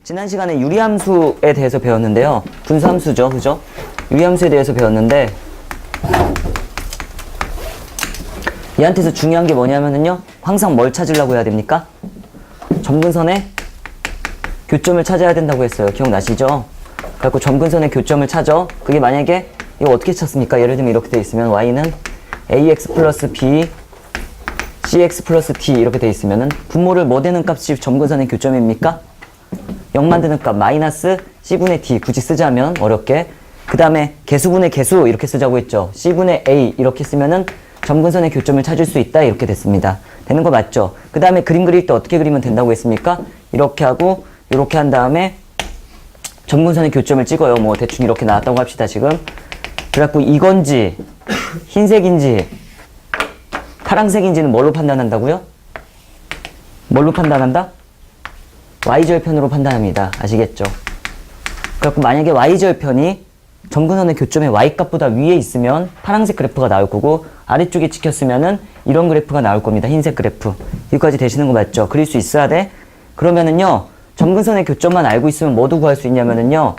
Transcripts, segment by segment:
지난 시간에 유리함수에 대해서 배웠는데요. 분수함수죠, 그죠? 유리함수에 대해서 배웠는데 얘한테서 중요한 게 뭐냐면은요, 항상 뭘 찾으려고 해야 됩니까? 점근선의 교점을 찾아야 된다고 했어요. 기억나시죠? 그래갖고 점근선의 교점을 찾아. 그게 만약에 이거 어떻게 찾습니까? 예를 들면 이렇게 돼 있으면 y는 ax 플러스 b cx 플러스 d 이렇게 돼 있으면은 분모를 뭐 되는 값이 점근선의 교점입니까? 0 만드는 값 마이너스 c분의 d 굳이 쓰자면 어렵게 그 다음에 개수분의 개수 이렇게 쓰자고 했죠. c분의 a 이렇게 쓰면은 점근선의 교점을 찾을 수 있다 이렇게 됐습니다. 되는 거 맞죠? 그 다음에 그림 그릴 때 어떻게 그리면 된다고 했습니까? 이렇게 하고 이렇게 한 다음에 점근선의 교점을 찍어요. 뭐 대충 이렇게 나왔다고 합시다 지금. 그래갖고 이건지 흰색인지 파란색인지는 뭘로 판단한다고요? 뭘로 판단한다? y절편으로 판단합니다. 아시겠죠? 그래갖고 만약에 y절편이 점근선의 교점의 y값보다 위에 있으면 파란색 그래프가 나올 거고 아래쪽에 찍혔으면은 이런 그래프가 나올 겁니다. 흰색 그래프. 여기까지 되시는 거 맞죠? 그릴 수 있어야 돼. 그러면은요, 점근선의 교점만 알고 있으면 뭐도 구할 수 있냐면은요,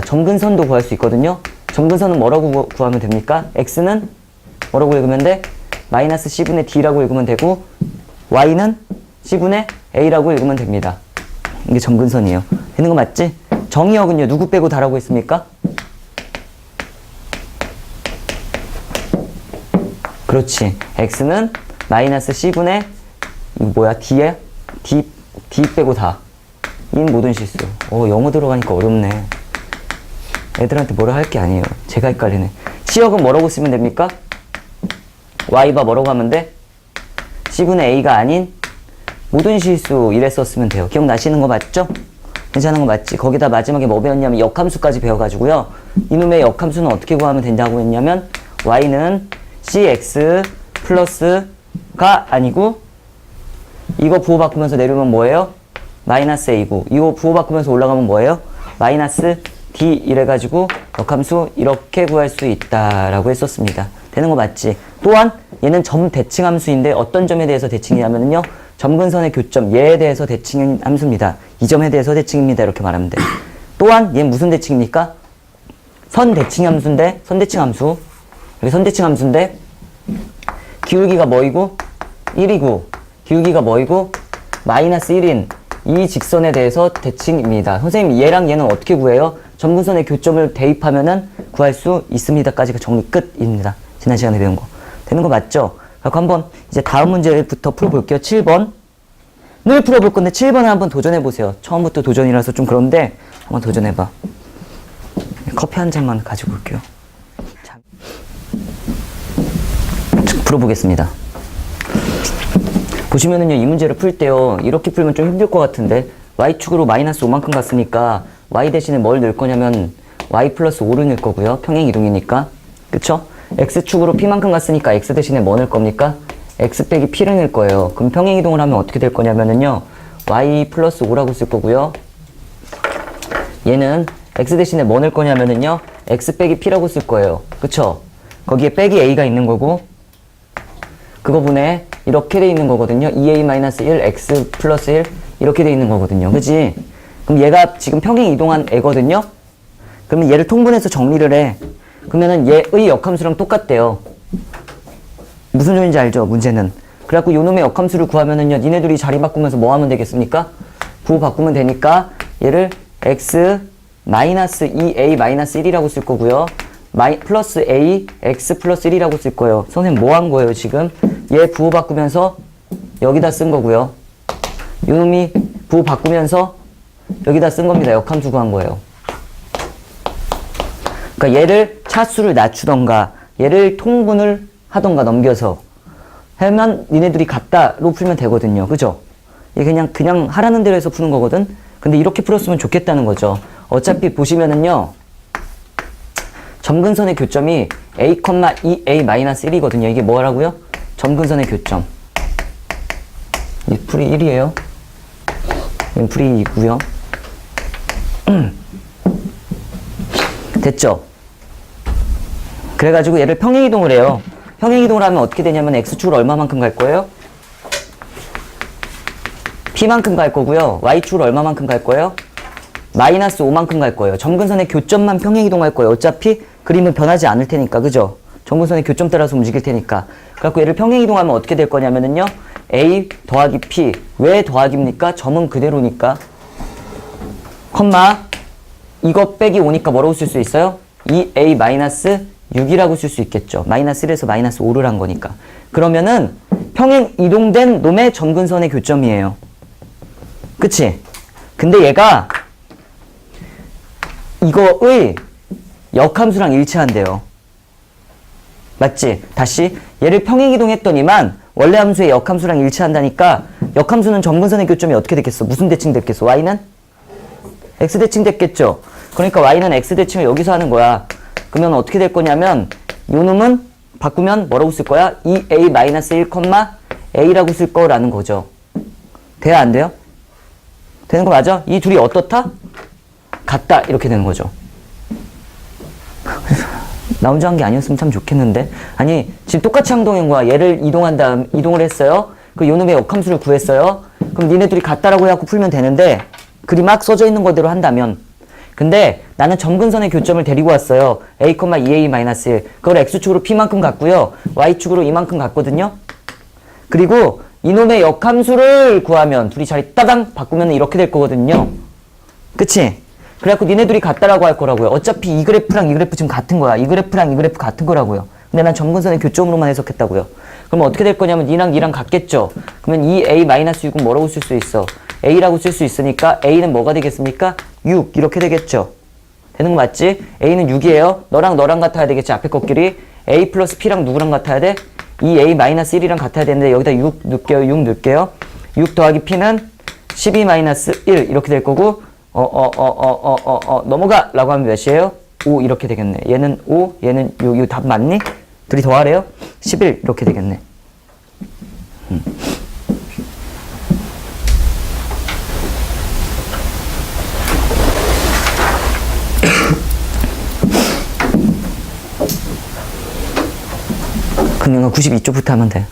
점근선도 구할 수 있거든요. 점근선은 뭐라고 구하면 됩니까? x는 뭐라고 읽으면 돼? 마이너스 c분의 d라고 읽으면 되고 y는 c분의 a라고 읽으면 됩니다. 이게 점근선이에요. 되는 거 맞지? 정의역은요, 누구 빼고 다라고 했습니까? 그렇지. x는 마이너스 c분의 d에 d 빼고 다. 인 모든 실수. 영어 들어가니까 어렵네. 애들한테 뭐라 할 게 아니에요. 제가 헷갈리네. C역은 뭐라고 쓰면 됩니까? Y바 뭐라고 하면 돼? C분의 A가 아닌 모든 실수 이래 썼으면 돼요. 기억나시는 거 맞죠? 괜찮은 거 맞지? 거기다 마지막에 뭐 배웠냐면 역함수까지 배워가지고요. 이놈의 역함수는 어떻게 구하면 된다고 했냐면 Y는 CX 플러스가 아니고 이거 부호 바꾸면서 내려오면 뭐예요? 마이너스 A고 이거 부호 바꾸면서 올라가면 뭐예요? 마이너스 D 이래가지고 역함수 이렇게 구할 수 있다라고 했었습니다. 되는 거 맞지? 또한 얘는 점 대칭 함수인데 어떤 점에 대해서 대칭이냐면요, 점근선의 교점 얘에 대해서 대칭 함수입니다. 이 점에 대해서 대칭입니다. 이렇게 말하면 돼. 또한 얘는 무슨 대칭입니까? 선 대칭 함수인데 선대칭 함수. 여기 선대칭 함수인데 기울기가 뭐이고 1이고 기울기가 뭐이고 마이너스 1인 이 직선에 대해서 대칭입니다. 선생님 얘랑 얘는 어떻게 구해요? 점근선의 교점을 대입하면은 구할 수 있습니다까지가 정리 끝입니다. 지난 시간에 배운 거. 되는 거 맞죠? 그럼 한번 이제 다음 문제부터 풀어볼게요. 7번을 풀어볼 건데 7번을 한번 도전해보세요. 처음부터 도전이라서 좀 그런데 한번 도전해봐. 커피 한 잔만 가지고 올게요. 풀어보겠습니다. 보시면은요, 이 문제를 풀 때요, 이렇게 풀면 좀 힘들 것 같은데 y축으로 마이너스 5만큼 갔으니까 y 대신에 뭘 넣을 거냐면 y 플러스 5를 넣을 거고요. 평행 이동이니까. 그쵸? x축으로 p만큼 갔으니까 x 대신에 뭐 넣을 겁니까? x 빼기 p를 넣을 거예요. 그럼 평행 이동을 하면 어떻게 될 거냐면은요, y 플러스 5라고 쓸 거고요. 얘는 x 대신에 뭐 넣을 거냐면은요, x 빼기 p라고 쓸 거예요. 그쵸? 거기에 빼기 a가 있는 거고 그거 분에 이렇게 돼 있는 거거든요. 2a-1 x 플러스 1 이렇게 돼 있는 거거든요. 그치? 그럼 얘가 지금 평행 이동한 애거든요. 그러면 얘를 통분해서 정리를 해. 그러면은 얘의 역함수랑 똑같대요. 무슨 소리인지 알죠? 문제는. 그래갖고 요놈의 역함수를 구하면은요, 니네들이 자리 바꾸면서 뭐 하면 되겠습니까? 부호 바꾸면 되니까 얘를 x 마이너스 2a 마이너스 1이라고 쓸 거고요. 플러스 a x 플러스 1이라고 쓸 거예요. 선생님 뭐 한 거예요 지금? 얘 부호 바꾸면서 여기다 쓴 거고요. 요놈이 부호 바꾸면서 여기다 쓴 겁니다. 역함수 구한 거예요. 그러니까 얘를 차수를 낮추던가 얘를 통분을 하던가 넘겨서 하면 니네들이 같다로 풀면 되거든요. 그죠? 얘 그냥 하라는 대로 해서 푸는 거거든. 근데 이렇게 풀었으면 좋겠다는 거죠. 어차피 보시면은요, 점근선의 교점이 a,2a-1이거든요. 이게 뭐라고요? 점근선의 교점. 이 풀이 1이에요. 이 풀이 2고요. 됐죠? 그래가지고 얘를 평행이동을 해요. 평행이동을 하면 어떻게 되냐면 x축으로 얼마만큼 갈 거예요? p만큼 갈 거고요. y축으로 얼마만큼 갈 거예요? 마이너스 5만큼 갈 거예요. 점근선의 교점만 평행이동할 거예요. 어차피 그림은 변하지 않을 테니까, 그죠? 점근선의 교점 따라서 움직일 테니까. 그래갖고 얘를 평행이동하면 어떻게 될 거냐면은요, A 더하기 P. 왜 더하기입니까? 점은 그대로니까. 컴마, 이거 빼기 5니까 뭐라고 쓸 수 있어요? 2A 마이너스 6이라고 쓸 수 있겠죠. 마이너스 1에서 마이너스 5를 한 거니까. 그러면은 평행 이동된 놈의 점근선의 교점이에요. 그치? 근데 얘가 이거의 역함수랑 일치한대요. 맞지? 다시 얘를 평행 이동했더니만 원래 함수의 역함수랑 일치한다니까 역함수는 점근선의 교점이 어떻게 됐겠어? 무슨 대칭 됐겠어? y는? x대칭 됐겠죠? 그러니까 y는 x대칭을 여기서 하는 거야. 그러면 어떻게 될 거냐면 요 놈은 바꾸면 뭐라고 쓸 거야? 2a-1, a라고 쓸 거라는 거죠. 돼야 안 돼요? 되는 거 맞아? 이 둘이 어떻다? 같다. 이렇게 되는 거죠. 나 혼자 한 게 아니었으면 참 좋겠는데. 아니, 지금 똑같이 항동한 거야. 얘를 이동을 했어요. 그 요놈의 역함수를 구했어요. 그럼 니네 둘이 같다라고 해갖고 풀면 되는데, 글이 막 써져 있는 거대로 한다면. 근데 나는 점근선의 교점을 데리고 왔어요. a, 2a-1. 그걸 x축으로 p만큼 갔고요. y축으로 이만큼 갔거든요. 그리고 이놈의 역함수를 구하면 둘이 자리 따당 바꾸면 이렇게 될 거거든요. 그치? 그래갖고 니네들이 같다라고 할 거라고요. 어차피 이 그래프랑 이 그래프 지금 같은 거야. 이 그래프랑 이 그래프 같은 거라고요. 근데 난 점근선의 교점으로만 해석했다고요. 그럼 어떻게 될 거냐면 니랑 니랑 같겠죠? 그러면 2a-6은 뭐라고 쓸 수 있어? a라고 쓸 수 있으니까 a는 뭐가 되겠습니까? 6 이렇게 되겠죠? 되는 거 맞지? a는 6이에요. 너랑 너랑 같아야 되겠지? 앞에 것끼리 a 플러스 p랑 누구랑 같아야 돼? 2a-1이랑 같아야 되는데 여기다 6 넣을게요. 6 넣을게요. 6 더하기 p는 12-1 이렇게 될 거고 넘어가! 라고 하면 몇이에요? 5 이렇게 되겠네. 얘는 5, 얘는 6. 이거 답 맞니? 둘이 더하래요? 11 이렇게 되겠네. 그냥 92쪽부터 하면 돼.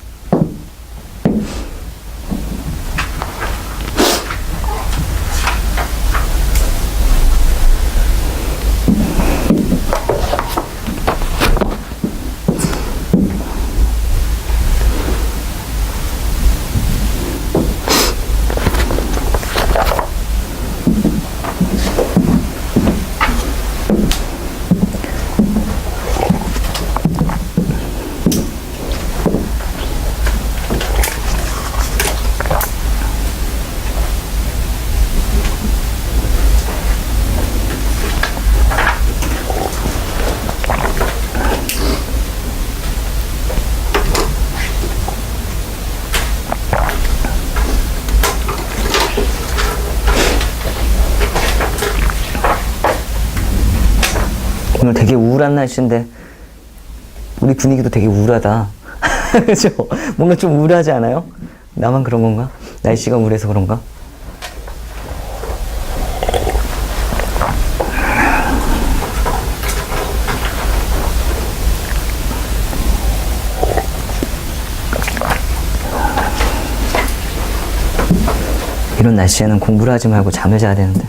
오늘 되게 우울한 날씨인데 우리 분위기도 되게 우울하다. 그죠? 뭔가 좀 우울하지 않아요? 나만 그런 건가? 날씨가 우울해서 그런가? 이런 날씨에는 공부를 하지 말고 잠을 자야 되는데.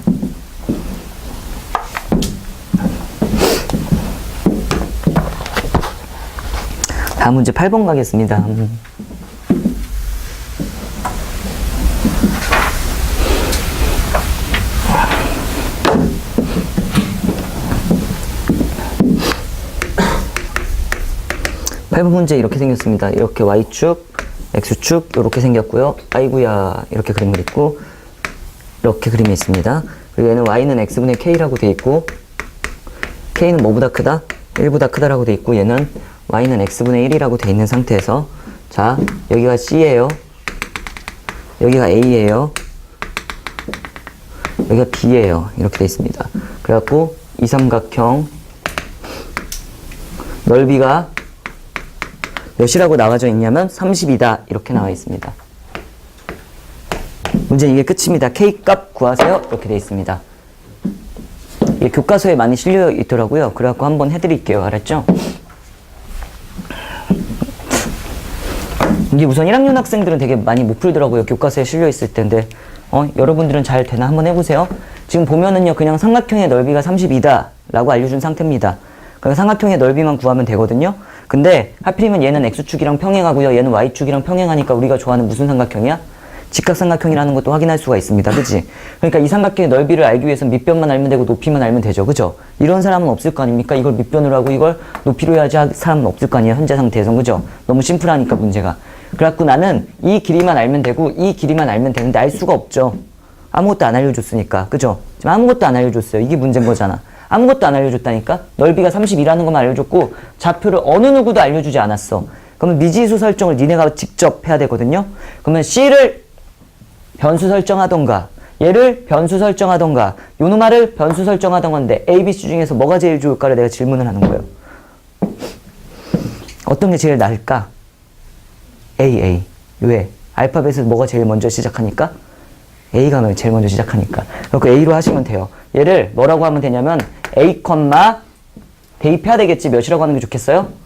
다음 문제 8번 가겠습니다. (8번) 문제 이렇게 생겼습니다. 이렇게 y축, x축 이렇게 생겼고요. 아이구야 이렇게 그림을 있고 이렇게 그림이 있습니다. 그리고 얘는 y는 x분의 k라고 돼 있고 k는 뭐보다 크다? 1보다 크다라고 돼 있고 얘는 y는 x분의 1이라고 돼 있는 상태에서 자 여기가 c예요. 여기가 a예요. 여기가 b예요. 이렇게 돼 있습니다. 그래갖고 이 삼각형 넓이가 몇이라고 나와져 있냐면 30이다 이렇게 나와 있습니다. 문제는 이게 끝입니다. k 값 구하세요. 이렇게 돼 있습니다. 이게 교과서에 많이 실려 있더라고요. 그래갖고 한번 해드릴게요. 알았죠? 이게 우선 1학년 학생들은 되게 많이 못 풀더라고요. 교과서에 실려 있을 텐데 여러분들은 잘 되나 한번 해보세요. 지금 보면은요, 그냥 삼각형의 넓이가 32다 라고 알려준 상태입니다. 그러니까 삼각형의 넓이만 구하면 되거든요. 근데 하필이면 얘는 x축이랑 평행하고요, 얘는 y축이랑 평행하니까 우리가 좋아하는 무슨 삼각형이야? 직각삼각형이라는 것도 확인할 수가 있습니다. 그치? 그러니까 이 삼각형의 넓이를 알기 위해서 밑변만 알면 되고 높이만 알면 되죠. 그죠? 이런 사람은 없을 거 아닙니까? 이걸 밑변으로 하고 이걸 높이로 해야지 할 사람은 없을 거 아니에요. 현재 상태에선. 그죠? 너무 심플하니까 문제가. 그래갖고 나는 이 길이만 알면 되고 이 길이만 알면 되는데 알 수가 없죠. 아무것도 안 알려줬으니까. 그죠? 지금 아무것도 안 알려줬어요. 이게 문제인 거잖아. 아무것도 안 알려줬다니까? 넓이가 32라는 것만 알려줬고 좌표를 어느 누구도 알려주지 않았어. 그러면 미지수 설정을 니네가 직접 해야 되거든요. 그러면 C를 변수 설정하던가 얘를 변수 설정하던가 요놈아를 변수 설정하던가인데 A, B, C 중에서 뭐가 제일 좋을까를 내가 질문을 하는 거예요. 어떤 게 제일 나을까? A. 왜? 알파벳에서 뭐가 제일 먼저 시작하니까? A가 제일 먼저 시작하니까. 그래서 A로 하시면 돼요. 얘를 뭐라고 하면 되냐면 A, 대입해야 되겠지. 몇이라고 하는 게 좋겠어요?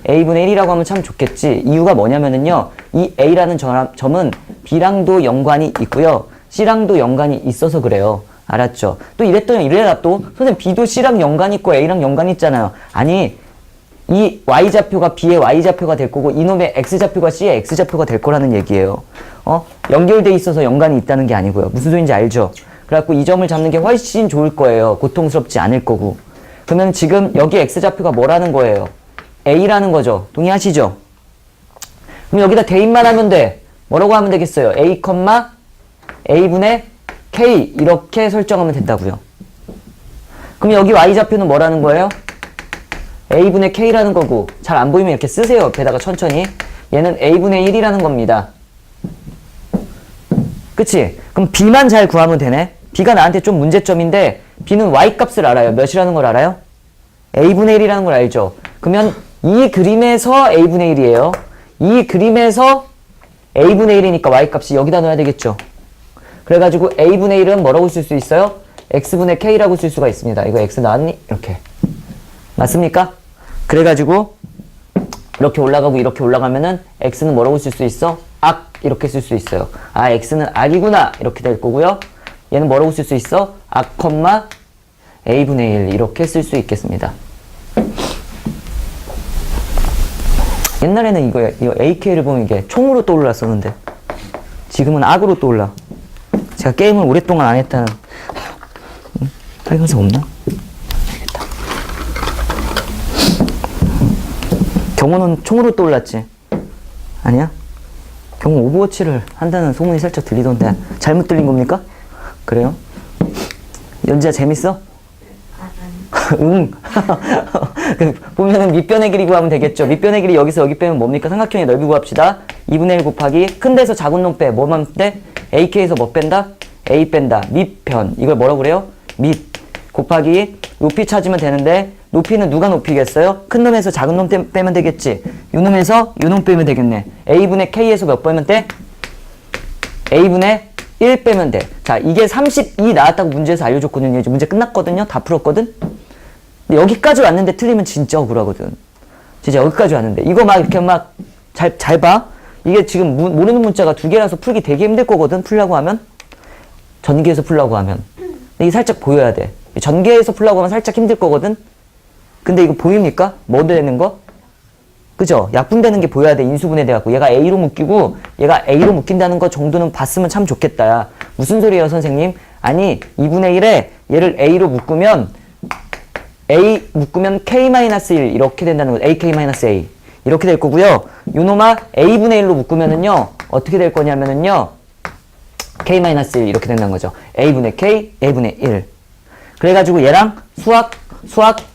A분의 1이라고 하면 참 좋겠지. 이유가 뭐냐면은요, 이 A라는 점은 B랑도 연관이 있고요, C랑도 연관이 있어서 그래요. 알았죠? 또 이래라 또, 선생님 B도 C랑 연관이 있고 A랑 연관이 있잖아요. 아니, 이 Y좌표가 B의 Y좌표가 될 거고 이놈의 X좌표가 C의 X좌표가 될 거라는 얘기예요. 연결돼 있어서 연관이 있다는 게 아니고요. 무슨 소리인지 알죠? 그래갖고 이 점을 잡는 게 훨씬 좋을 거예요. 고통스럽지 않을 거고. 그러면 지금 여기 X좌표가 뭐라는 거예요? A라는 거죠. 동의하시죠? 그럼 여기다 대입만 하면 돼. 뭐라고 하면 되겠어요? A, A분의 K 이렇게 설정하면 된다고요. 그럼 여기 Y좌표는 뭐라는 거예요? A분의 K라는 거고, 잘 안 보이면 이렇게 쓰세요. 옆에다가 천천히. 얘는 A분의 1이라는 겁니다. 그치? 그럼 B만 잘 구하면 되네. B가 나한테 좀 문제점인데 B는 Y값을 알아요. 몇이라는 걸 알아요? A분의 1이라는 걸 알죠? 그러면 이 그림에서 A분의 1이에요. 이 그림에서 A분의 1이니까 Y값이 여기다 넣어야 되겠죠? 그래가지고 A분의 1은 뭐라고 쓸 수 있어요? X분의 K라고 쓸 수가 있습니다. 이거 X 나왔니? 이렇게. 맞습니까? 그래가지고 이렇게 올라가고 이렇게 올라가면은 X는 뭐라고 쓸 수 있어? 악 이렇게 쓸 수 있어요. 아, X는 악이구나 이렇게 될 거고요. 얘는 뭐라고 쓸 수 있어? 악, A분의 1 이렇게 쓸 수 있겠습니다. 옛날에는 이거 AK를 보면 이게 총으로 떠올랐었는데 지금은 악으로 떠올라. 제가 게임을 오랫동안 안 했다는 빨간색 없나? 알겠다. 경호는 총으로 떠올랐지? 아니야? 경호 오버워치를 한다는 소문이 살짝 들리던데 잘못 들린 겁니까? 그래요? 연지야 재밌어? 응. 보면은 밑변의 길이 구하면 되겠죠. 밑변의 길이 여기서 여기 빼면 뭡니까? 삼각형의 넓이 구합시다. 2분의 1 곱하기 큰 데서 작은 놈 빼. 뭐만 빼? AK에서 뭐 뺀다? A 뺀다. 밑변. 이걸 뭐라고 그래요? 밑. 곱하기 높이 찾으면 되는데 높이는 누가 높이겠어요? 큰 놈에서 작은 놈 빼면 되겠지. 요 놈에서 요 놈 빼면 되겠네. A분의 K에서 몇 빼면 돼? A분의 1 빼면 돼. 자, 이게 32 나왔다고 문제에서 알려줬거든요. 이제 문제 끝났거든요. 다 풀었거든? 근데 여기까지 왔는데 틀리면 진짜 억울하거든. 진짜 여기까지 왔는데. 이거 막 이렇게 막 잘 봐. 이게 지금 모르는 문자가 두 개라서 풀기 되게 힘들 거거든. 풀려고 하면. 전개해서 풀려고 하면. 근데 이게 살짝 보여야 돼. 전개해서 풀려고 하면 살짝 힘들 거거든. 근데 이거 보입니까? 뭐 되는 거? 그죠? 약분되는 게 보여야 돼. 인수분해 돼갖고. 얘가 A로 묶이고 얘가 A로 묶인다는 거 정도는 봤으면 참 좋겠다. 야. 무슨 소리예요, 선생님? 아니, 2분의 1에 얘를 A로 묶으면 A 묶으면 K-1 이렇게 된다는 거죠. AK-A. 이렇게 될 거고요. 요놈아 A분의 1로 묶으면은요. 어떻게 될 거냐면은요. K-1 이렇게 된다는 거죠. A분의 K, A분의 1. 그래가지고 얘랑 수학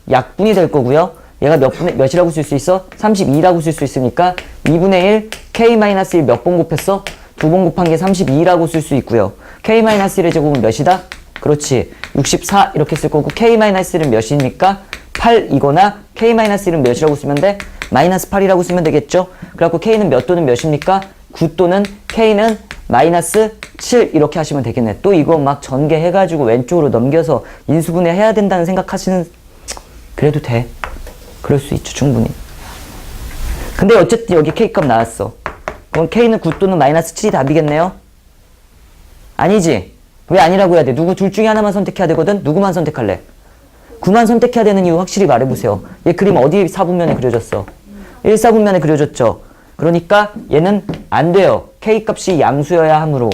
약분이 될 거고요. 얘가 몇이라고 쓸 수 있어? 32라고 쓸 수 있으니까 2분의 1 K-1 몇 번 곱했어? 2번 곱한 게 32라고 쓸 수 있고요. K-1의 제곱은 몇이다? 그렇지. 64 이렇게 쓸 거고 K-1은 몇이니까 8이거나 K-1은 몇이라고 쓰면 돼? 마이너스 8이라고 쓰면 되겠죠? 그래갖고 K는 몇 또는 몇입니까? 9 또는 K는 마이너스 7 이렇게 하시면 되겠네. 또 이거 막 전개해가지고 왼쪽으로 넘겨서 인수분해 해야 된다는 생각하시는 그래도 돼. 그럴 수 있죠. 충분히. 근데 어쨌든 여기 K값 나왔어. 그럼 K는 9 또는 마이너스 7이 답이겠네요? 아니지. 왜 아니라고 해야 돼? 누구 둘 중에 하나만 선택해야 되거든? 누구만 선택할래? 9만 선택해야 되는 이유 확실히 말해보세요. 얘 그림 어디 4분면에 그려졌어? 1, 4분면에 그려졌죠. 그러니까 얘는 안 돼요. K값이 양수여야 하므로.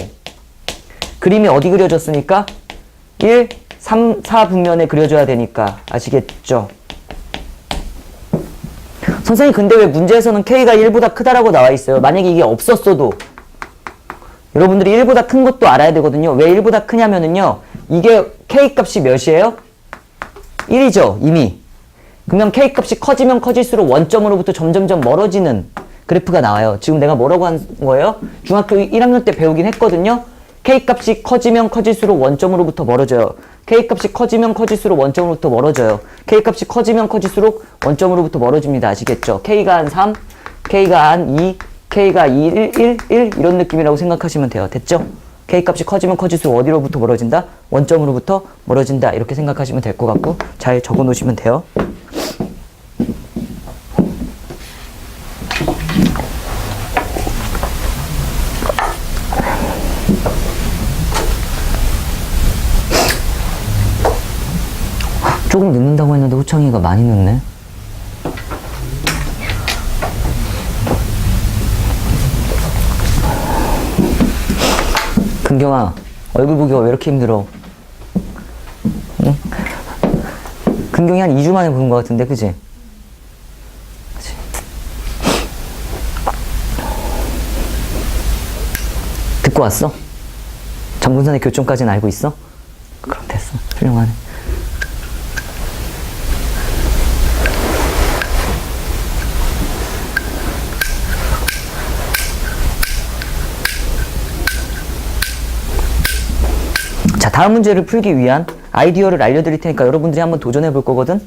그림이 어디 그려졌으니까? 1, 3, 4분면에 그려줘야 되니까. 아시겠죠? 선생님 근데 왜 문제에서는 K가 1보다 크다라고 나와 있어요? 만약에 이게 없었어도 여러분들이 1보다 큰 것도 알아야 되거든요. 왜 1보다 크냐면은요. 이게 K값이 몇이에요? 1이죠. 이미. 그러면 K값이 커지면 커질수록 원점으로부터 점점점 멀어지는 그래프가 나와요. 지금 내가 뭐라고 한 거예요? 중학교 1학년 때 배우긴 했거든요. K값이 커지면 커질수록 원점으로부터 멀어져요. K값이 커지면 커질수록 원점으로부터 멀어져요. K값이 커지면 커질수록 원점으로부터 멀어집니다. 아시겠죠? K가 한 3, K가 한 2, K가 1, 1 이런 느낌이라고 생각하시면 돼요. 됐죠? K값이 커지면 커질수록 어디로부터 멀어진다? 원점으로부터 멀어진다. 이렇게 생각하시면 될 것 같고 잘 적어 놓으시면 돼요. 조금 늦는다고 했는데 호창이가 많이 늦네. 근경아, 얼굴 보기가 왜 이렇게 힘들어? 응? 근경이 한 2주 만에 보는 것 같은데, 그치? 그치? 듣고 왔어? 정분산의 교점까지는 알고 있어? 그럼 됐어. 훌륭하네. 자, 다음 문제를 풀기 위한 아이디어를 알려드릴 테니까 여러분들이 한번 도전해 볼 거거든?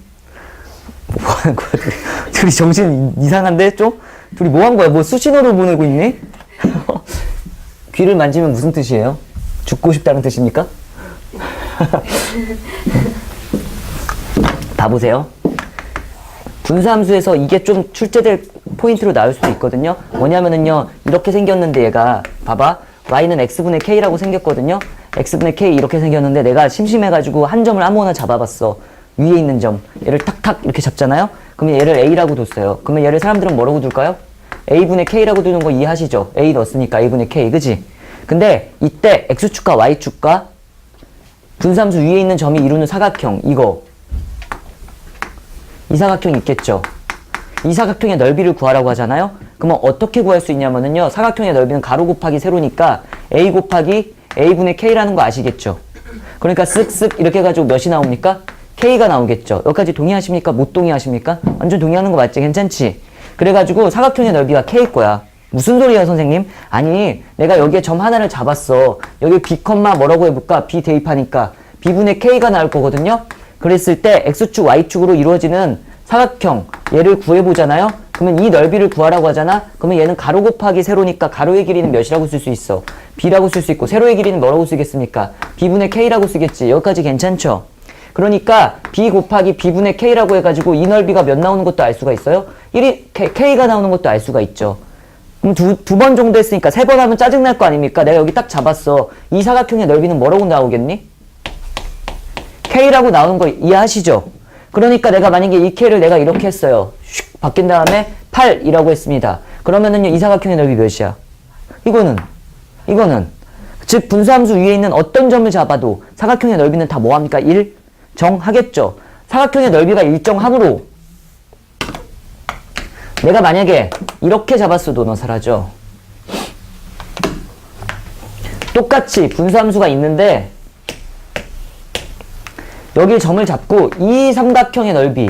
뭐 하는 거야? 둘이 정신 이상한데, 좀? 둘이 뭐 한 거야? 뭐 수신호를 보내고 있니? 귀를 만지면 무슨 뜻이에요? 죽고 싶다는 뜻입니까? 봐보세요. 분수함수에서 이게 좀 출제될 포인트로 나올 수도 있거든요. 뭐냐면은요, 이렇게 생겼는데 얘가, 봐봐. y는 x분의 k라고 생겼거든요. x분의 k 이렇게 생겼는데 내가 심심해가지고 한 점을 아무거나 잡아봤어. 위에 있는 점. 얘를 탁탁 이렇게 잡잖아요. 그러면 얘를 a라고 뒀어요. 그러면 얘를 사람들은 뭐라고 둘까요? a분의 k라고 두는 거 이해하시죠? a 넣었으니까 a분의 k, 그지? 근데 이때 x축과 y축과 분수함수 위에 있는 점이 이루는 사각형, 이거. 이 사각형이 있겠죠? 이 사각형의 넓이를 구하라고 하잖아요? 그러면 어떻게 구할 수 있냐면은요, 사각형의 넓이는 가로 곱하기 세로니까 a 곱하기 a분의 k라는 거 아시겠죠? 그러니까 쓱쓱 이렇게 해가지고 몇이 나옵니까? k가 나오겠죠? 여기까지 동의하십니까? 못 동의하십니까? 완전 동의하는 거 맞지? 괜찮지? 그래가지고 사각형의 넓이가 k일 거야. 무슨 소리야, 선생님? 아니, 내가 여기에 점 하나를 잡았어. 여기 b, 뭐라고 해볼까? b 대입하니까 b분의 k가 나올 거거든요? 그랬을 때 x축, y축으로 이루어지는 사각형, 얘를 구해보잖아요? 그러면 이 넓이를 구하라고 하잖아? 그러면 얘는 가로 곱하기 세로니까 가로의 길이는 몇이라고 쓸 수 있어? b라고 쓸 수 있고, 세로의 길이는 뭐라고 쓰겠습니까? b분의 k라고 쓰겠지. 여기까지 괜찮죠? 그러니까 b 곱하기 b분의 k라고 해가지고 이 넓이가 몇 나오는 것도 알 수가 있어요? 1이 k가 나오는 것도 알 수가 있죠. 그럼 두 번 정도 했으니까 3번 하면 짜증날 거 아닙니까? 내가 여기 딱 잡았어. 이 사각형의 넓이는 뭐라고 나오겠니? k라고 나오는 거 이해하시죠? 그러니까 내가 만약에 이 k를 내가 이렇게 했어요. 슉 바뀐 다음에 8이라고 했습니다. 그러면은요, 이 사각형의 넓이 몇이야? 이거는 즉 분수함수 위에 있는 어떤 점을 잡아도 사각형의 넓이는 다 뭐합니까? 일정하겠죠. 사각형의 넓이가 일정하므로 내가 만약에 이렇게 잡았어도 너 사라져. 똑같이 분수함수가 있는데 여기 점을 잡고 이 삼각형의 넓이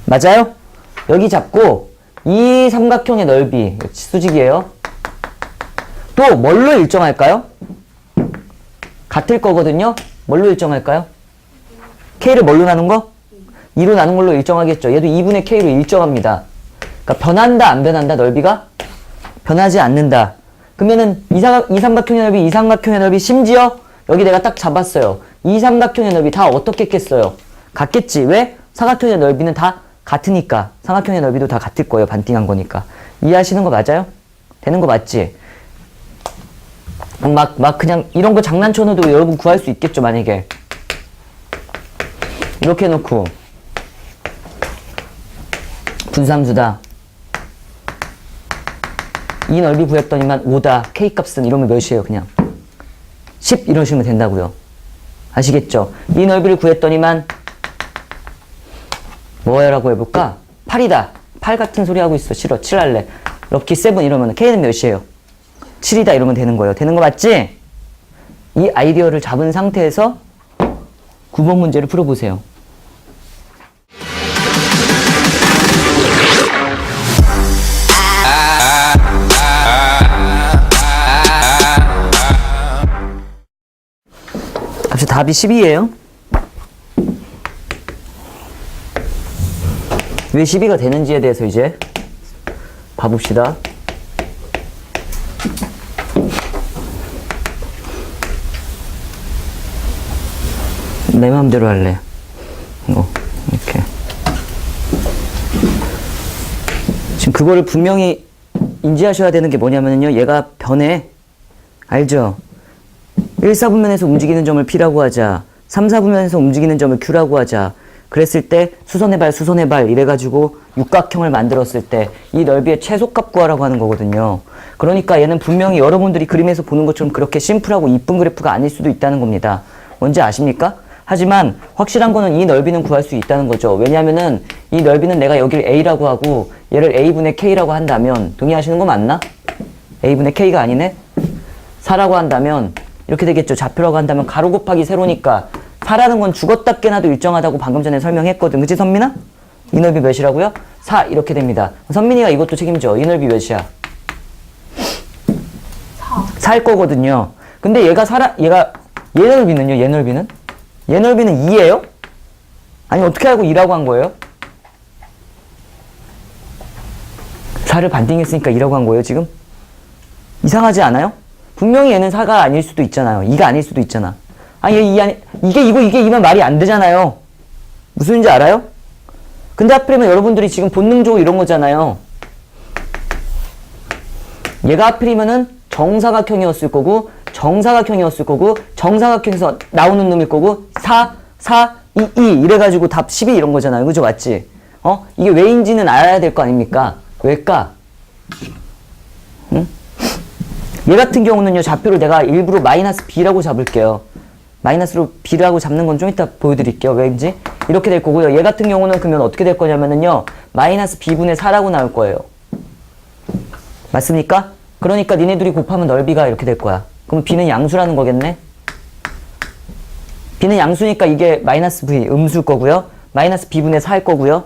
맞아요? 여기 잡고 이 삼각형의 넓이 수직이에요. 또 뭘로 일정할까요? 같을 거거든요. 뭘로 일정할까요? k를 뭘로 나눈 거? 2로 나눈 걸로 일정하겠죠. 얘도 2분의 k로 일정합니다. 그러니까 변한다 안 변한다 넓이가? 변하지 않는다. 그러면은 이 삼각형의 넓이, 이 삼각형의 넓이, 심지어 여기 내가 딱 잡았어요. 이 삼각형의 넓이 다 어떻게 했겠어요? 같겠지. 왜? 사각형의 넓이는 다 같으니까. 삼각형의 넓이도 다 같을 거예요. 반띵한 거니까. 이해하시는 거 맞아요? 되는 거 맞지? 막 그냥 이런 거 장난쳐놔도 여러분 구할 수 있겠죠, 만약에. 이렇게 해놓고 분수함수다. 이 넓이 구했더니만 5다. K 값은 이러면 몇이에요, 그냥? 10 이러시면 된다고요. 아시겠죠? 이 넓이를 구했더니만 뭐라고 해볼까? 8이다. 8 같은 소리 하고 있어. 싫어. 7 할래. 럭키 7 이러면 K는 몇이에요? 7이다 이러면 되는 거예요. 되는 거 맞지? 이 아이디어를 잡은 상태에서 9번 문제를 풀어보세요. 답이 12예요. 왜 12가 되는지에 대해서 이제 봐봅시다. 내 마음대로 할래. 이렇게. 지금 그거를 분명히 인지하셔야 되는 게 뭐냐면요. 얘가 변해. 알죠? 1, 4분면에서 움직이는 점을 P라고 하자. 3, 4분면에서 움직이는 점을 Q라고 하자. 그랬을 때 수선의 발 이래가지고 육각형을 만들었을 때 이 넓이의 최소값 구하라고 하는 거거든요. 그러니까 얘는 분명히 여러분들이 그림에서 보는 것처럼 그렇게 심플하고 이쁜 그래프가 아닐 수도 있다는 겁니다. 뭔지 아십니까? 하지만 확실한 거는 이 넓이는 구할 수 있다는 거죠. 왜냐면은 이 넓이는 내가 여기를 A라고 하고 얘를 A분의 K라고 한다면 동의하시는 거 맞나? A분의 K가 아니네? 4라고 한다면 이렇게 되겠죠. 좌표라고 한다면 가로 곱하기 세로니까 4라는 건 죽었다 깨나도 일정하다고 방금 전에 설명했거든. 그치 선민아? 이 넓이 몇이라고요? 4 이렇게 됩니다. 선민이가 이것도 책임져. 이 넓이 몇이야? 4일 거거든요. 근데 얘 넓이는요? 얘 넓이는? 얘 넓이는 2예요? 아니 어떻게 알고 2라고 한 거예요? 4를 반띵했으니까 2라고 한 거예요 지금? 이상하지 않아요? 분명히 얘는 4가 아닐 수도 있잖아요. 2가 아닐 수도 있잖아. 아니, 이게 2면 말이 안 되잖아요. 무슨 소리인지 알아요? 근데 하필이면 여러분들이 지금 본능적으로 이런 거잖아요. 얘가 하필이면은 정사각형이었을 거고, 정사각형에서 나오는 놈일 거고, 4, 2 이래가지고 답 12 이런 거잖아요. 그죠? 맞지? 이게 왜인지는 알아야 될 거 아닙니까? 왜일까? 응? 얘 같은 경우는요, 좌표를 내가 일부러 마이너스 B라고 잡을게요. 마이너스로 B라고 잡는 건 좀 이따 보여드릴게요. 왜인지. 이렇게 될 거고요. 얘 같은 경우는 그러면 어떻게 될 거냐면은요, 마이너스 B분의 4라고 나올 거예요. 맞습니까? 그러니까 니네들이 곱하면 넓이가 이렇게 될 거야. 그럼 B는 양수라는 거겠네? B는 양수니까 이게 마이너스 V, 음수일 거고요. 마이너스 B분의 4일 거고요.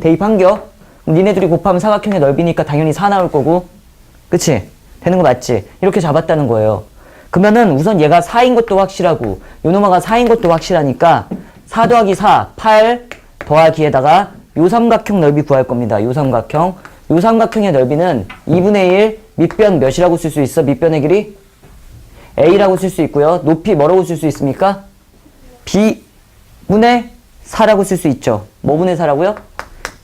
대입한겨? 그럼 니네들이 곱하면 사각형의 넓이니까 당연히 4 나올 거고. 그치? 되는 거 맞지? 이렇게 잡았다는 거예요. 그러면은 우선 얘가 4인 것도 확실하고 요놈아가 4인 것도 확실하니까 4 더하기 4, 8 더하기에다가 요 삼각형 넓이 구할 겁니다. 요 삼각형의 넓이는 2분의 1 밑변 몇이라고 쓸 수 있어? 밑변의 길이? A라고 쓸 수 있고요. 높이 뭐라고 쓸 수 있습니까? B분의 4라고 쓸 수 있죠. 뭐분의 4라고요?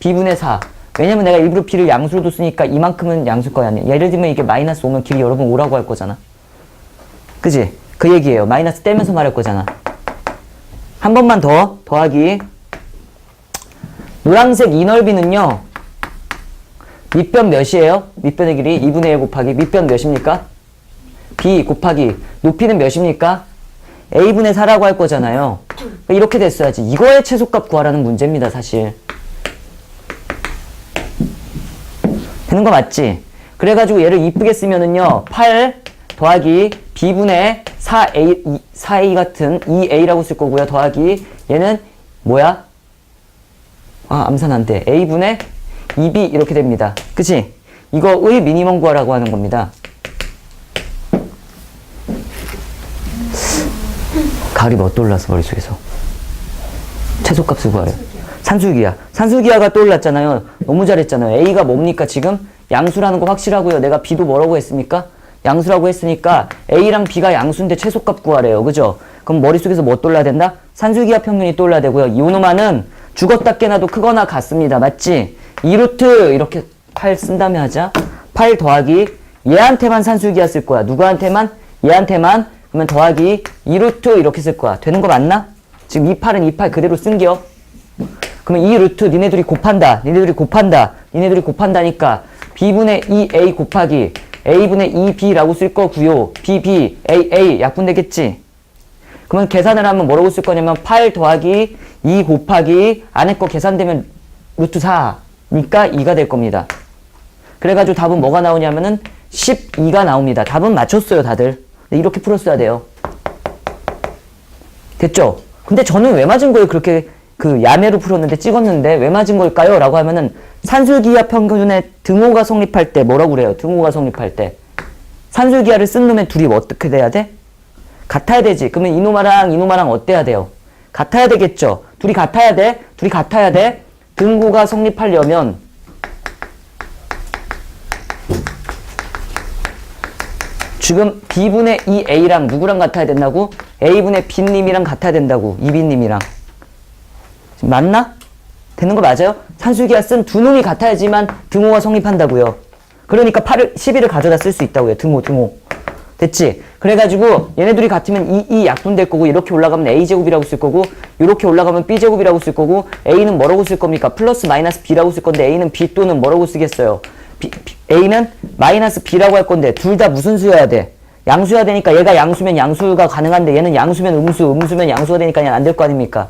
B분의 4. 왜냐면 내가 일부러 B를 양수로 뒀으니까 이만큼은 양수일 거야. 예를 들면 이게 마이너스 5면 길이 여러분 5라고 할 거잖아. 그지? 그 얘기예요. 마이너스 떼면서 말할 거잖아. 한 번만 더 더하기 노란색 이 넓이는요. 밑변 몇이에요? 밑변의 길이 2분의 1 곱하기 밑변 몇입니까? B 곱하기 높이는 몇입니까? A분의 4라고 할 거잖아요. 이렇게 됐어야지. 이거의 최소값 구하라는 문제입니다. 사실. 되는 거 맞지? 그래가지고 얘를 이쁘게 쓰면은요. 8 더하기 B분의 4A 같은 2A라고 쓸 거고요. 더하기 얘는 뭐야? 암산 안 돼. A분의 2B 이렇게 됩니다. 그치? 이거의 미니멈 구하라고 하는 겁니다. 가을이 뭐 떠올랐어 머릿속에서? 최소값을 구하래. 산술기하. 산술기하가 떠올랐잖아요. 너무 잘했잖아요. A가 뭡니까 지금? 양수라는 거 확실하고요. 내가 B도 뭐라고 했습니까? 양수라고 했으니까 A랑 B가 양수인데 최소값 구하래요. 그죠? 그럼 머릿속에서 뭐 떠올라야 된다? 산술기하 평균이 떠올라야 되고요. 이오노마는 죽었다 깨나도 크거나 같습니다. 맞지? 2루트 이렇게 8 쓴 다음에 하자. 8 더하기 얘한테만 산술기하 쓸 거야. 누구한테만? 얘한테만 그러면 더하기 2루트 이렇게 쓸 거야. 되는 거 맞나? 지금 28은 28 그대로 쓴겨. 그러면 2루트 니네들이 곱한다니까 b분의 2a 곱하기 a분의 2b라고 쓸 거고요. bb, a 약분되겠지? 그러면 계산을 하면 뭐라고 쓸 거냐면 8 더하기 2 곱하기 안에 거 계산되면 루트 4니까 2가 될 겁니다. 그래가지고 답은 뭐가 나오냐면은 12가 나옵니다. 답은 맞췄어요, 다들. 이렇게 풀었어야 돼요. 됐죠? 근데 저는 왜 맞은 거예요? 그렇게 그 야매로 풀었는데 찍었는데 왜 맞은 걸까요? 라고 하면은 산술기하 평균의 등호가 성립할 때 뭐라고 그래요? 등호가 성립할 때 산술기하를 쓴 놈의 둘이 뭐 어떻게 돼야 돼? 같아야 되지. 그러면 이놈아랑 어때야 돼요? 같아야 되겠죠? 둘이 같아야 돼. 등호가 성립하려면 지금 b분의 2a랑 누구랑 같아야 된다고? a분의 b님이랑 같아야 된다고. 이b님이랑. 맞나? 되는 거 맞아요? 산술기하 쓴 두 놈이 같아야지만 등호가 성립한다고요. 그러니까 11을 가져다 쓸 수 있다고요. 등호. 됐지? 그래가지고 얘네들이 같으면 이 약분될 거고 이렇게 올라가면 a제곱이라고 쓸 거고 이렇게 올라가면 b제곱이라고 쓸 거고 a는 뭐라고 쓸 겁니까? 플러스 마이너스 b라고 쓸 건데 a는 b 또는 뭐라고 쓰겠어요? a는 마이너스 b라고 할 건데 둘 다 무슨 수여야 돼? 양수여야 되니까 얘가 양수면 양수가 가능한데 얘는 양수면 음수면 양수가 되니까 그냥 안 될 거 아닙니까?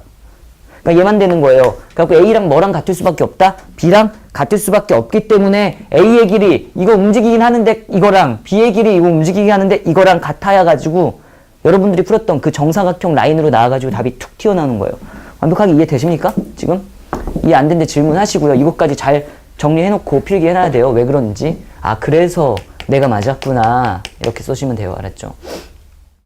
그러니까 얘만 되는 거예요. 그래갖고 A랑 뭐랑 같을 수밖에 없다? B랑 같을 수밖에 없기 때문에 A의 길이 이거 움직이긴 하는데 이거랑 B의 길이 이거 움직이긴 하는데 이거랑 같아야 가지고 여러분들이 풀었던 그 정사각형 라인으로 나와가지고 답이 툭 튀어나오는 거예요. 완벽하게 이해되십니까? 지금? 이해 안 되는데 질문하시고요. 이것까지 잘 정리해놓고 필기 해놔야 돼요. 왜 그런지. 아 그래서 내가 맞았구나. 이렇게 쓰시면 돼요. 알았죠?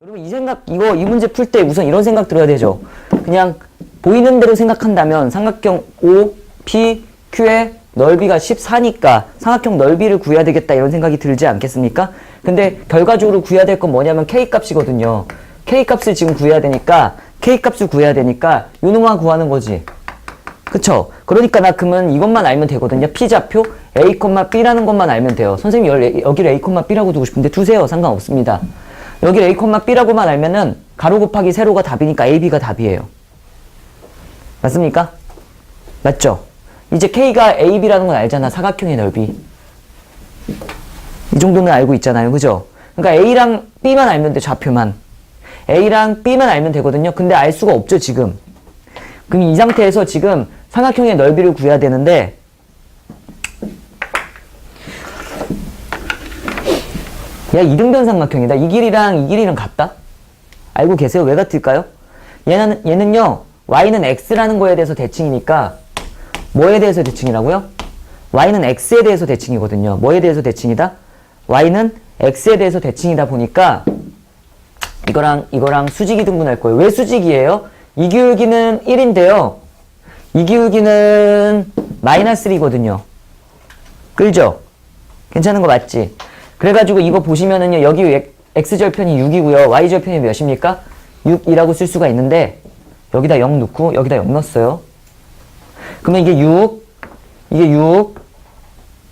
여러분 이 문제 풀 때 우선 이런 생각 들어야 되죠. 그냥 보이는 대로 생각한다면 삼각형 OPQ의 넓이가 14니까 삼각형 넓이를 구해야 되겠다 이런 생각이 들지 않겠습니까? 근데 결과적으로 구해야 될 건 뭐냐면 K값이거든요. K값을 지금 구해야 되니까 K값을 구해야 되니까 요놈만 구하는 거지. 그쵸? 그러니까 나 그러면 이것만 알면 되거든요. P좌표 A, B라는 것만 알면 돼요. 선생님 여기를 A, B라고 두고 싶은데 두세요. 상관없습니다. 여기를 A, B라고만 알면은 가로 곱하기 세로가 답이니까 A, B가 답이에요. 맞습니까? 맞죠? 이제 K가 A, B라는 건 알잖아. 사각형의 넓이. 이 정도는 알고 있잖아요. 그죠? 그러니까 A랑 B만 알면 돼. 좌표만. A랑 B만 알면 되거든요. 근데 알 수가 없죠, 지금. 그럼 이 상태에서 지금 삼각형의 넓이를 구해야 되는데 야, 이등변 삼각형이다. 이 길이랑 같다? 알고 계세요? 왜 같을까요? 얘는요, y는 x라는 거에 대해서 대칭이니까, 뭐에 대해서 대칭이라고요? y는 x에 대해서 대칭이거든요. 뭐에 대해서 대칭이다? y는 x에 대해서 대칭이다 보니까, 이거랑 수직이 등분할 거예요. 왜 수직이에요? 이 기울기는 1인데요. 이 기울기는 마이너스 1이거든요. 끌죠? 괜찮은 거 맞지? 그래가지고 이거 보시면은요, 여기 x절편이 6이고요. y절편이 몇입니까? 6이라고 쓸 수가 있는데, 여기다 0 넣고, 여기다 0 넣었어요. 그러면 이게 6,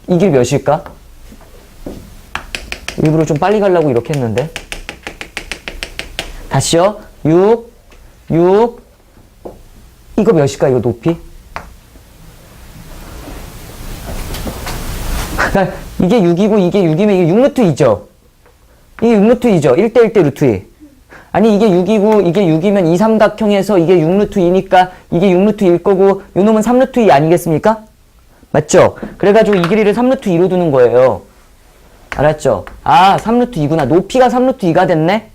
이게 몇일까? 일부러 좀 빨리 가려고 이렇게 했는데. 다시요. 6, 이거 몇일까? 이거 높이? 이게 6이고 이게 6이면 이게 6루트 2죠? 이게 6루트 2죠? 1대1대 루트 2. 아니 이게 6이고 이게 6이면 이 삼각형에서 이게 6루트 2니까 이게 6루트 2일 거고 요놈은 3루트 2 아니겠습니까? 맞죠? 그래가지고 이 길이를 3루트 2로 두는 거예요. 알았죠? 아 3루트 2구나. 높이가 3루트 2가 됐네?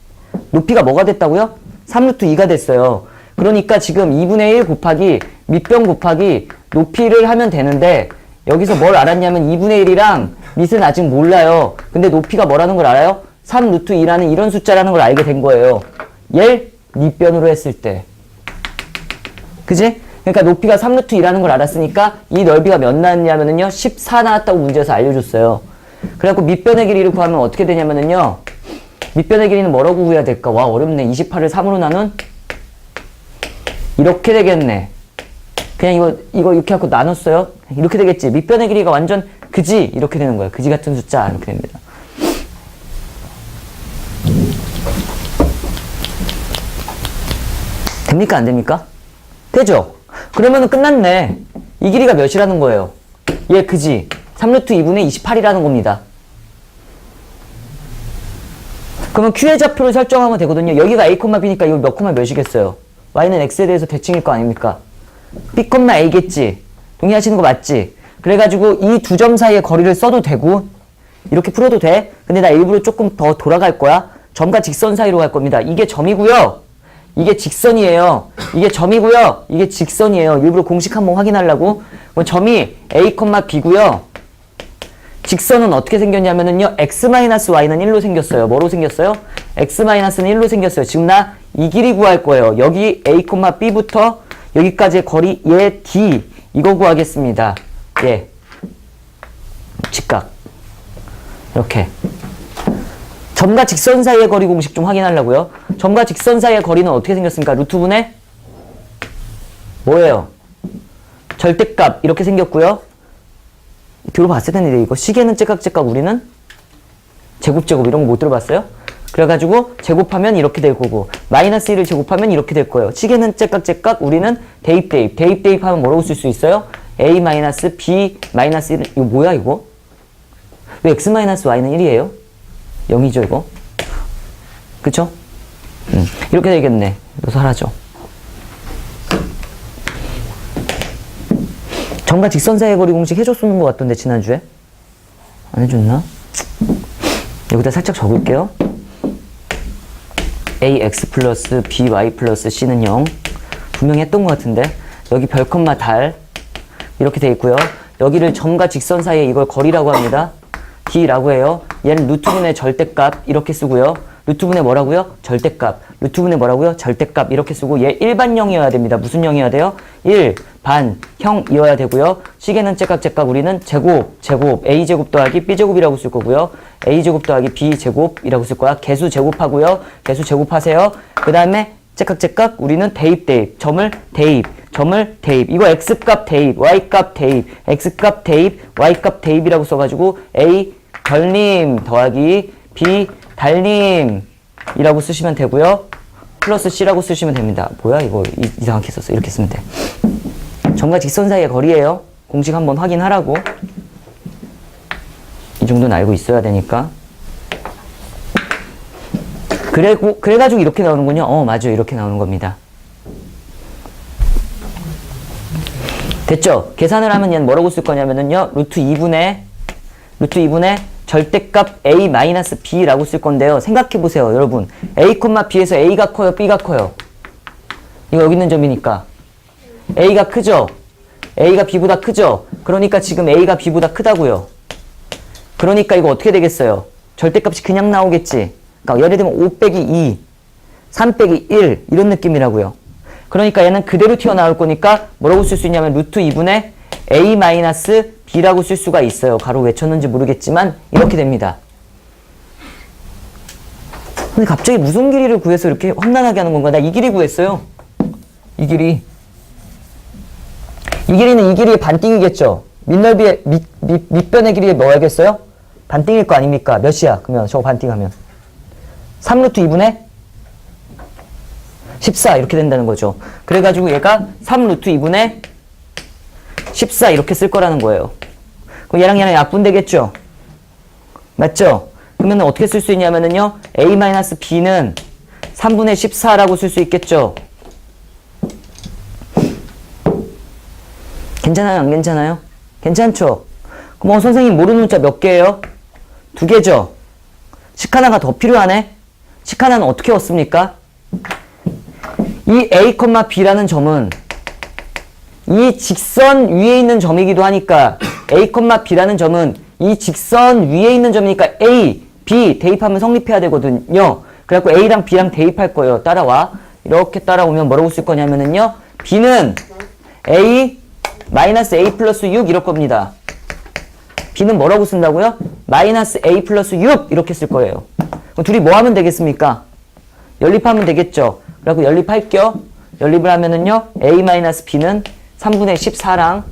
높이가 뭐가 됐다고요? 3루트 2가 됐어요. 그러니까 지금 2분의 1 곱하기 밑변 곱하기 높이를 하면 되는데 여기서 뭘 알았냐면 2분의 1이랑 밑은 아직 몰라요. 근데 높이가 뭐라는 걸 알아요? 3루트 2라는 이런 숫자라는 걸 알게 된 거예요. 얘를 밑변으로 했을 때. 그지? 그러니까 높이가 3루트 2라는 걸 알았으니까 이 넓이가 몇 나왔냐면요. 14 나왔다고 문제에서 알려줬어요. 그래갖고 밑변의 길이를 구하면 어떻게 되냐면요. 밑변의 길이는 뭐라고 구해야 될까? 와 어렵네. 28을 3으로 나눈? 이렇게 되겠네. 그냥 이거 이렇게 하고 나눴어요. 이렇게 되겠지. 밑변의 길이가 완전 그지? 이렇게 되는 거예요. 그지 같은 숫자 이렇게 됩니다. 됩니까? 안 됩니까? 되죠? 그러면은 끝났네. 이 길이가 몇이라는 거예요? 얘 그지? 3루트 2분의 28이라는 겁니다. 그러면 Q의 좌표를 설정하면 되거든요. 여기가 A, B니까 이거 몇 콤마 몇이겠어요? Y는 X에 대해서 대칭일 거 아닙니까? B, A겠지? 동의하시는 거 맞지? 그래가지고 이 두 점 사이의 거리를 써도 되고 이렇게 풀어도 돼. 근데 나 일부러 조금 더 돌아갈 거야. 점과 직선 사이로 갈 겁니다. 이게 점이고요. 이게 직선이에요. 이게 점이고요. 이게 직선이에요. 일부러 공식 한번 확인하려고. 그럼 점이 A, B고요. 직선은 어떻게 생겼냐면은요. X-Y는 1로 생겼어요. 뭐로 생겼어요? X-는 1로 생겼어요. 지금 나 이 길이 구할 거예요. 여기 A, B부터 여기까지의 거리 얘 D 이거 구하겠습니다. 예. 직각. 이렇게. 점과 직선 사이의 거리 공식 좀 확인하려고요. 점과 직선 사이의 거리는 어떻게 생겼습니까? 루트분의 뭐예요? 절대값 이렇게 생겼고요. 들어봤을 텐데 이거 시계는 째깍째깍 우리는 제곱 이런 거 못 들어봤어요? 그래가지고 제곱하면 이렇게 될 거고 마이너스 1을 제곱하면 이렇게 될 거예요. 시계는 째깍째깍 우리는 대입하면 뭐라고 쓸 수 있어요? A 마이너스 B 마이너스 1 이거 뭐야 이거? 왜 X 마이너스 Y는 1이에요? 0이죠 이거? 그쵸? 이렇게 되겠네. 이거 사라져. 점과 직선 사이의 거리 공식 해줬었는 것 같던데 지난주에? 안 해줬나? 여기다 살짝 적을게요. ax 플러스 by 플러스 c는 0 분명히 했던 것 같은데 여기 별콤마 달 이렇게 돼 있고요. 여기를 점과 직선 사이에 이걸 거리라고 합니다. d라고 해요. 얘는 루트분의 절대값 이렇게 쓰고요. 루트분의 뭐라고요? 절대값. 루트분의 뭐라고요? 절대값 이렇게 쓰고 얘 일반형이어야 됩니다. 무슨 형이어야 돼요? 1반형이어야 되고요. 시계는 째깍째깍 우리는 제곱 a제곱 더하기 b제곱이라고 쓸 거고요. a제곱 더하기 b제곱이라고 쓸 거야. 개수 제곱하고요. 개수 제곱하세요. 그 다음에 째깍째깍 우리는 대입 점을 대입 이거 x값 대입 y값 대입 x값 대입 y값 대입이라고 써가지고 a 결림 더하기 b 달림이라고 쓰시면 되고요. 플러스 c라고 쓰시면 됩니다. 뭐야 이거 이상하게 썼어. 이렇게 쓰면 돼. 점과 직선 사이의 거리예요. 공식 한번 확인하라고. 이 정도는 알고 있어야 되니까. 그래가지고 이렇게 나오는군요. 맞아요. 이렇게 나오는 겁니다. 됐죠? 계산을 하면 얘는 뭐라고 쓸 거냐면은요. 루트 2분의 절대값 a-b라고 쓸 건데요. 생각해보세요, 여러분. a, b에서 a가 커요, b가 커요? 이거 여기 있는 점이니까. a가 크죠? a가 b보다 크죠? 그러니까 지금 a가 b보다 크다고요. 그러니까 이거 어떻게 되겠어요? 절대값이 그냥 나오겠지. 그러니까 예를 들면 5 빼기 2, 3 빼기 1 이런 느낌이라고요. 그러니까 얘는 그대로 튀어나올 거니까 뭐라고 쓸 수 있냐면 루트 2분의 a-b라고 쓸 수가 있어요. 가로 외쳤는지 모르겠지만 이렇게 됩니다. 근데 갑자기 무슨 길이를 구해서 이렇게 험난하게 하는 건가? 나 이 길이 구했어요. 이 길이는 이 길이의 반띵이겠죠. 밑넓이의 밑변의 길이에 뭐야겠어요? 반띵일 거 아닙니까? 몇이야? 그러면 저거 반띵하면 3루트 2분의 14 이렇게 된다는 거죠. 그래가지고 얘가 3루트 2분의 14 이렇게 쓸 거라는 거예요. 그럼 얘랑 약분되겠죠? 맞죠? 그러면 어떻게 쓸 수 있냐면은요. a-b는 3분의 14라고 쓸 수 있겠죠? 괜찮아요? 안 괜찮아요? 괜찮죠? 그럼 선생님 모르는 문자 몇 개예요? 2개죠? 식 하나가 더 필요하네? 식 하나는 어떻게 얻습니까? 이 a, b라는 점은 이 직선 위에 있는 점이기도 하니까 a, b라는 점은 이 직선 위에 있는 점이니까 a, b 대입하면 성립해야 되거든요. 그래갖고 a랑 b랑 대입할 거예요. 따라와. 이렇게 따라오면 뭐라고 쓸 거냐면은요. b는 a 마이너스 a 플러스 6 이럴 겁니다. b는 뭐라고 쓴다고요? 마이너스 a 플러스 6 이렇게 쓸 거예요. 그럼 둘이 뭐 하면 되겠습니까? 연립하면 되겠죠. 그래갖고 연립할게요. 연립을 하면은요. a 마이너스 b는 3분의 14랑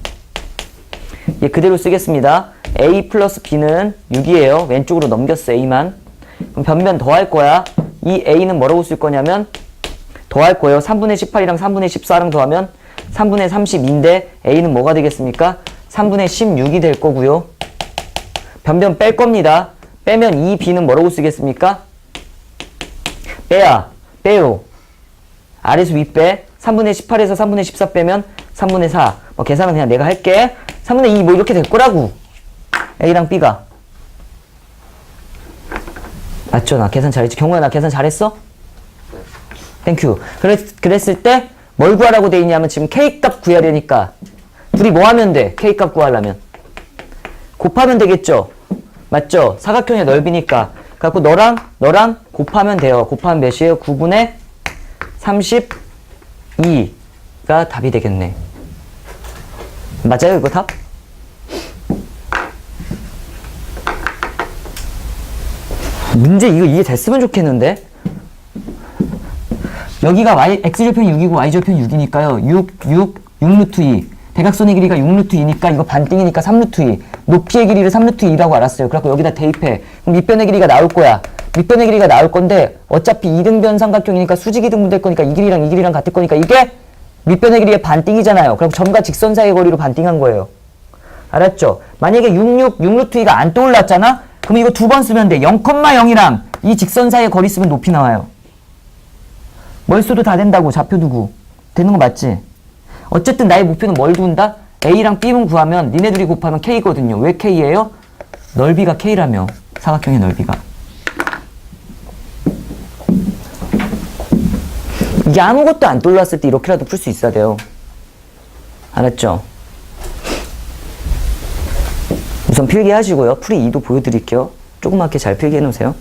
얘 그대로 쓰겠습니다. a 플러스 b는 6이에요. 왼쪽으로 넘겼어 a만. 그럼 변변 더 할 거야. 이 a는 뭐라고 쓸 거냐면 더할 거예요. 3분의 18이랑 3분의 14랑 더하면 3분의 32인데 a는 뭐가 되겠습니까? 3분의 16이 될 거고요. 변변 뺄 겁니다. 빼면 이 b는 뭐라고 쓰겠습니까? 빼요. 아래서 위 빼. 3분의 18에서 3분의 14 빼면 3분의 4. 뭐 계산은 그냥 내가 할게. 3분의 2 뭐 이렇게 될 거라고. A랑 B가. 맞죠? 나 계산 잘했지? 경호야, 나 계산 잘했어? 땡큐. 그랬을 때 뭘 구하라고 돼 있냐면 지금 K값 구해야 되니까 둘이 뭐 하면 돼? K값 구하려면 곱하면 되겠죠? 맞죠? 사각형의 넓이니까. 그래갖고 너랑 곱하면 돼요. 곱하면 몇이에요? 9분의 32가 답이 되겠네. 맞아요, 이거 답? 문제 이거 이해됐으면 좋겠는데? 여기가 x절편 6이고 y절편 6이니까요. 6루트 2. 대각선의 길이가 6루트 2니까 이거 반띵이니까 3루트 2. 높이의 길이를 3루트 2라고 알았어요. 그래갖고 여기다 대입해. 그럼 밑변의 길이가 나올 거야. 밑변의 길이가 나올 건데 어차피 이등변 삼각형이니까 수직이등분 될 거니까 이 길이랑 같을 거니까 이게 밑변의 길이의 반띵이잖아요. 그럼 점과 직선 사이의 거리로 반띵한 거예요. 알았죠? 만약에 6루트 2가 안 떠올랐잖아? 그럼 이거 두 번 쓰면 돼. 0,0이랑 이 직선 사이의 거리 쓰면 높이 나와요. 뭘 써도 다 된다고 좌표 두고. 되는 거 맞지? 어쨌든 나의 목표는 뭘 두는다? A랑 B만 구하면 니네 둘이 곱하면 K거든요. 왜 K예요? 넓이가 K라며. 사각형의 넓이가. 이게 아무것도 안 떠올랐을 때 이렇게라도 풀 수 있어야 돼요. 알았죠? 우선 필기 하시고요. 풀이 2도 보여드릴게요. 조그맣게 잘 필기 해놓으세요.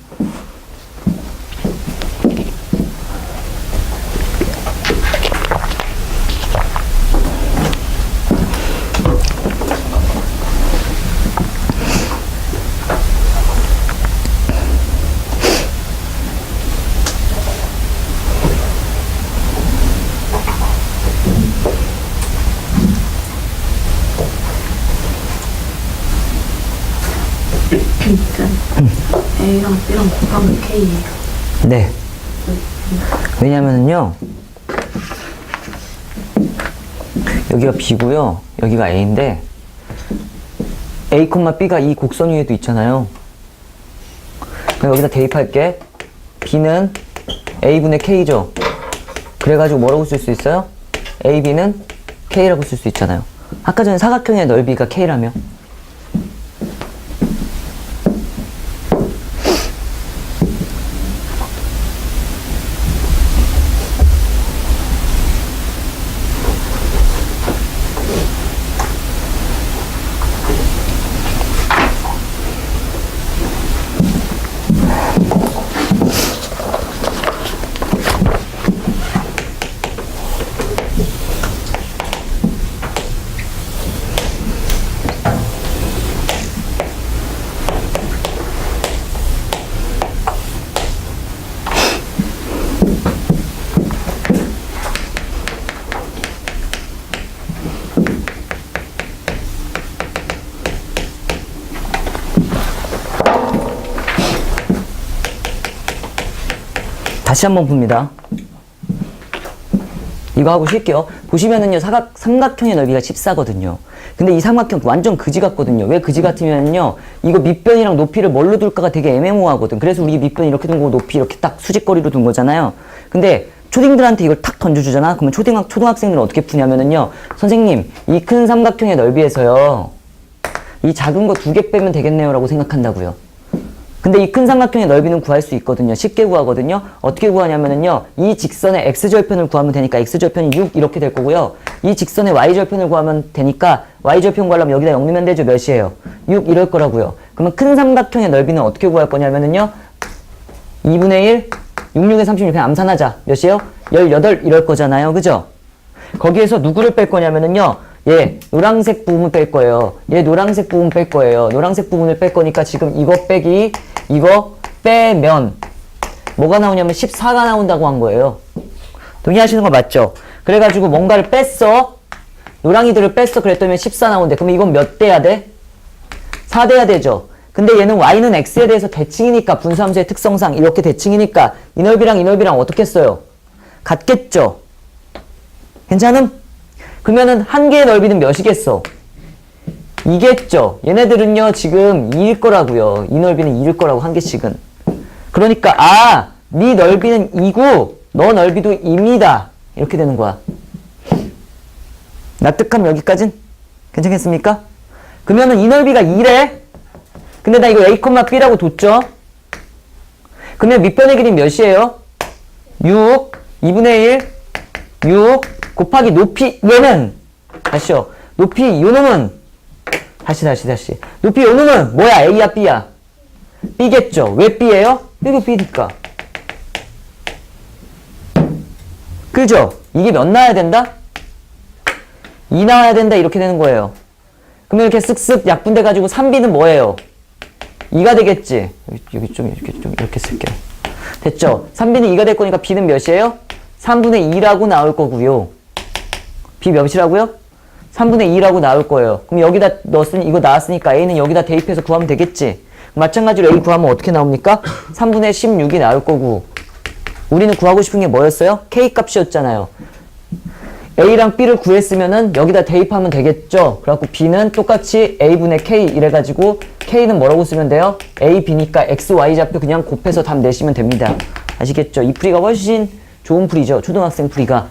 A랑 B랑 곱하면 K예요. 네. 왜냐면은요, 여기가 B고요, 여기가 A인데, A, B가 이 곡선 위에도 있잖아요. 그럼 여기다 대입할게. B는 A분의 K죠. 그래가지고 뭐라고 쓸 수 있어요? AB는 K라고 쓸 수 있잖아요. 아까 전에 사각형의 넓이가 K라며. 다시 한번 봅니다. 이거 하고 쉴게요. 보시면은요, 삼각형의 넓이가 14거든요. 근데 이 삼각형 완전 그지 같거든요. 왜 그지 같으면요, 이거 밑변이랑 높이를 뭘로 둘까가 되게 애매모호하거든. 그래서 우리 밑변 이렇게 둔 거고 높이 이렇게 딱 수직거리로 둔 거잖아요. 근데 초딩들한테 이걸 탁 던져주잖아? 그러면 초등학생들은 어떻게 푸냐면은요, 선생님, 이 큰 삼각형의 넓이에서요, 이 작은 거 2개 빼면 되겠네요 라고 생각한다고요. 근데 이 큰 삼각형의 넓이는 구할 수 있거든요. 쉽게 구하거든요. 어떻게 구하냐면은요, 이 직선의 x절편을 구하면 되니까 x절편이 6 이렇게 될 거고요. 이 직선의 y절편을 구하면 되니까 y절편 구하려면 여기다 0 넣으면 되죠. 몇이에요? 6 이럴 거라고요. 그러면 큰 삼각형의 넓이는 어떻게 구할 거냐면은요, 2분의 1, 66에 36 그냥 암산하자. 몇이에요? 18 이럴 거잖아요. 그죠? 거기에서 누구를 뺄 거냐면은요, 얘 노란색 부분 뺄 거예요. 얘 노란색 부분 뺄 거예요. 노란색 부분을 뺄 거니까 지금 이거 빼기 이거 빼면 뭐가 나오냐면 14가 나온다고 한 거예요. 동의하시는 거 맞죠? 그래가지고 뭔가를 뺐어. 노랑이들을 뺐어. 그랬더니 14 나온대. 그러면 이건 몇 대야 돼? 4 대야 되죠. 근데 얘는 y는 x에 대해서 대칭이니까 분수함수의 특성상 이렇게 대칭이니까 이 넓이랑 어떻게 써요? 같겠죠? 괜찮음? 그러면은 한 개의 넓이는 몇이겠어? 2겠죠? 얘네들은요, 지금 2일 거라고요. 이 넓이는 2일 거라고, 한 개씩은. 그러니까, 네 넓이는 2고, 너 넓이도 2입니다. 이렇게 되는 거야. 납득하면 여기까진? 괜찮겠습니까? 그러면은 이 넓이가 2래? 근데 나 이거 A, B라고 뒀죠? 그러면 밑변의 길이 몇이에요? 6, 2분의 1, 6, 곱하기 높이, 얘는, 다시요. 높이, 요 놈은, 다시. 높이, 요 놈은, 뭐야? A야, B야? B겠죠? 왜 B예요? 여기 B니까. 그죠? 이게 몇 나와야 된다? 2 나와야 된다. 이렇게 되는 거예요. 그러면 이렇게 쓱쓱 약분돼가지고 3B는 뭐예요? 2가 되겠지? 여기 좀 이렇게 쓸게요. 됐죠? 3B는 2가 될 거니까 B는 몇이에요? 3분의 2라고 나올 거고요. B 몇이라고요? 3분의 2라고 나올 거예요. 그럼 여기다 이거 나왔으니까 A는 여기다 대입해서 구하면 되겠지? 마찬가지로 A 구하면 어떻게 나옵니까? 3분의 16이 나올 거고. 우리는 구하고 싶은 게 뭐였어요? K 값이었잖아요. A랑 B를 구했으면은 여기다 대입하면 되겠죠? 그래갖고 B는 똑같이 A분의 K 이래가지고 K는 뭐라고 쓰면 돼요? A, B니까 X, Y 좌표 그냥 곱해서 답 내시면 됩니다. 아시겠죠? 이 풀이가 훨씬 좋은 풀이죠. 초등학생 풀이가.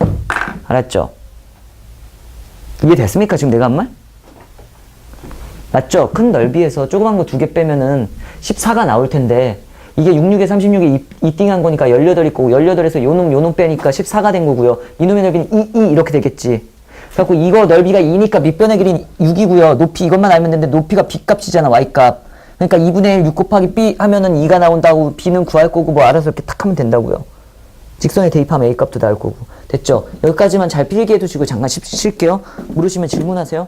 알았죠? 이해됐습니까? 지금 내가 한 말? 맞죠? 큰 넓이에서 조그만 거 2개 빼면은 14가 나올 텐데 이게 66에 36에 이띵한 거니까 18일 거고 18에서 요놈 빼니까 14가 된 거고요. 이놈의 넓이는 2 이렇게 되겠지. 그래갖고 이거 넓이가 2니까 밑변의 길이는 6이고요. 높이 이것만 알면 되는데 높이가 B 값이잖아. Y 값. 그러니까 2분의 1 6 곱하기 B 하면은 2가 나온다고 B는 구할 거고 뭐 알아서 이렇게 탁 하면 된다고요. 직선에 대입하면 A 값도 나올 거고. 됐죠? 여기까지만 잘 필기해 두시고 잠깐 쉴게요. 물으시면 질문하세요.